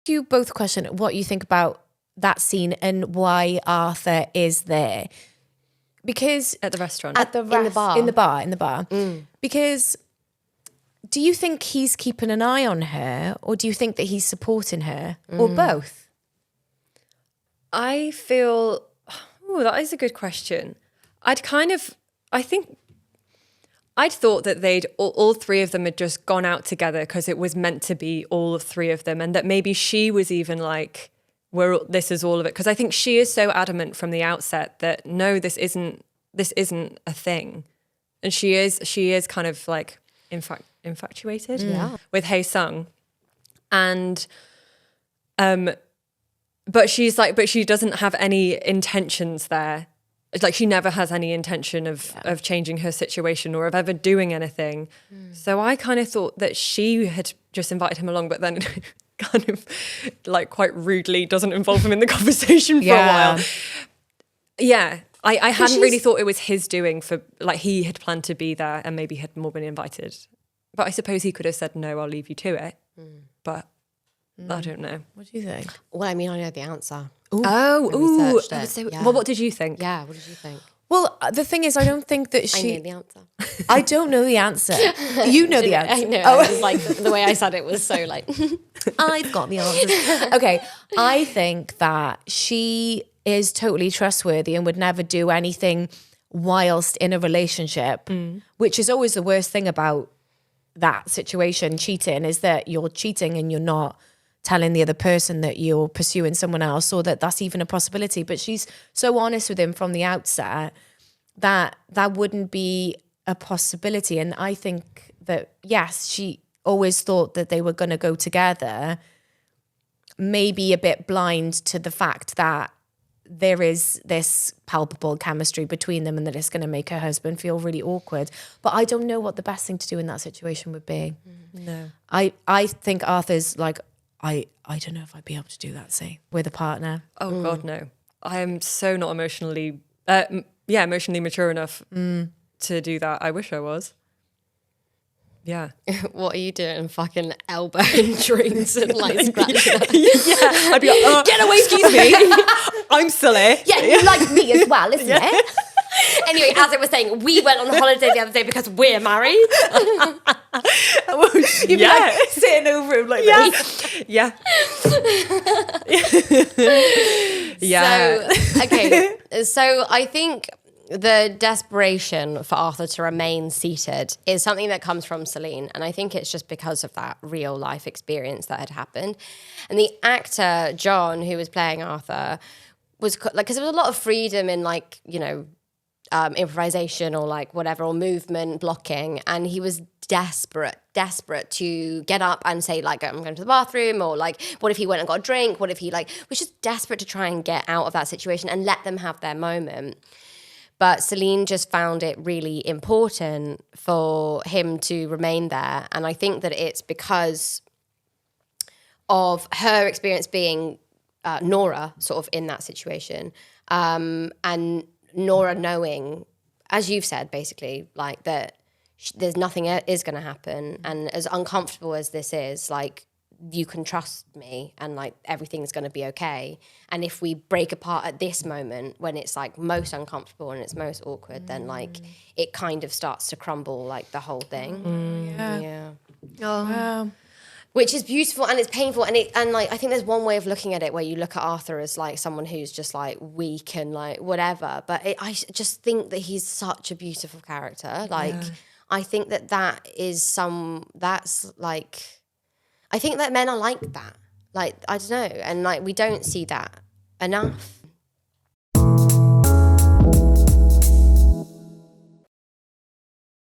You both question what you think about that scene and why Arthur is there. Because At the restaurant. In the bar. Because do you think he's keeping an eye on her, or do you think that he's supporting her, or both? I feel, that is a good question. I'd thought that all three of them had just gone out together because it was meant to be all three of them, and that maybe she was even like, this is all of it. Because I think she is so adamant from the outset that no, this isn't a thing. And she is kind of like infatuated with Hae Sung. And but she doesn't have any intentions there. It's like she never has any intention of changing her situation or of ever doing anything. So I kind of thought that she had just invited him along, but then kind of like quite rudely doesn't involve him in the conversation for a while. Yeah. I hadn't really thought it was his doing, for like he had planned to be there and maybe had more been invited. But I suppose he could have said, no, I'll leave you to it. But I don't know. What do you think? Well, I mean, I know the answer. Well, Yeah. what did you think? Yeah, what did you think? Well, the thing is, I don't think that I know the answer. I don't know the answer. You know the answer. I know. I was like, the way I said it was so like... I've got the answers. Okay, I think that she is totally trustworthy and would never do anything whilst in a relationship, which is always the worst thing about that situation, cheating, is that you're cheating and you're not telling the other person that you're pursuing someone else or that that's even a possibility. But she's so honest with him from the outset that that wouldn't be a possibility. And I think that, yes, she always thought that they were going to go together, maybe a bit blind to the fact that there is this palpable chemistry between them and that it's going to make her husband feel really awkward. But I don't know what the best thing to do in that situation would be. No. I think Arthur's like, I don't know if I'd be able to do that, say, with a partner. Oh God, no. I am so not emotionally mature enough to do that. I wish I was. Yeah. What are you doing? Fucking elbowing drinks and like scratching up. Yeah. I'd be like, get away, excuse me. I'm silly. Yeah, you like me as well, isn't it? Anyway, as I was saying, we went on holiday the other day because we're married. You'd be like sitting over him like this. Yeah. Yeah. So I think the desperation for Arthur to remain seated is something that comes from Celine. And I think it's just because of that real life experience that had happened. And the actor, John, who was playing Arthur, was like, because there was a lot of freedom in like, you know, improvisation or like whatever, or movement blocking. And he was desperate to get up and say like, I'm going to the bathroom, or like, what if he went and got a drink? What if he like was just desperate to try and get out of that situation and let them have their moment. But Celine just found it really important for him to remain there. And I think that it's because of her experience being Nora sort of in that situation. And Nora knowing, as you've said, basically, like that there's nothing is going to happen. And as uncomfortable as this is, like, you can trust me and like everything's going to be okay. And if we break apart at this moment when it's like most uncomfortable and it's most awkward, then like it kind of starts to crumble, like the whole thing. Yeah. Oh. Wow. Which is beautiful and it's painful, and like I think there's one way of looking at it where you look at Arthur as like someone who's just like weak and like whatever, but I just think that he's such a beautiful character. Like I think that's like, I think that men are like that. Like, I don't know. And like, we don't see that enough.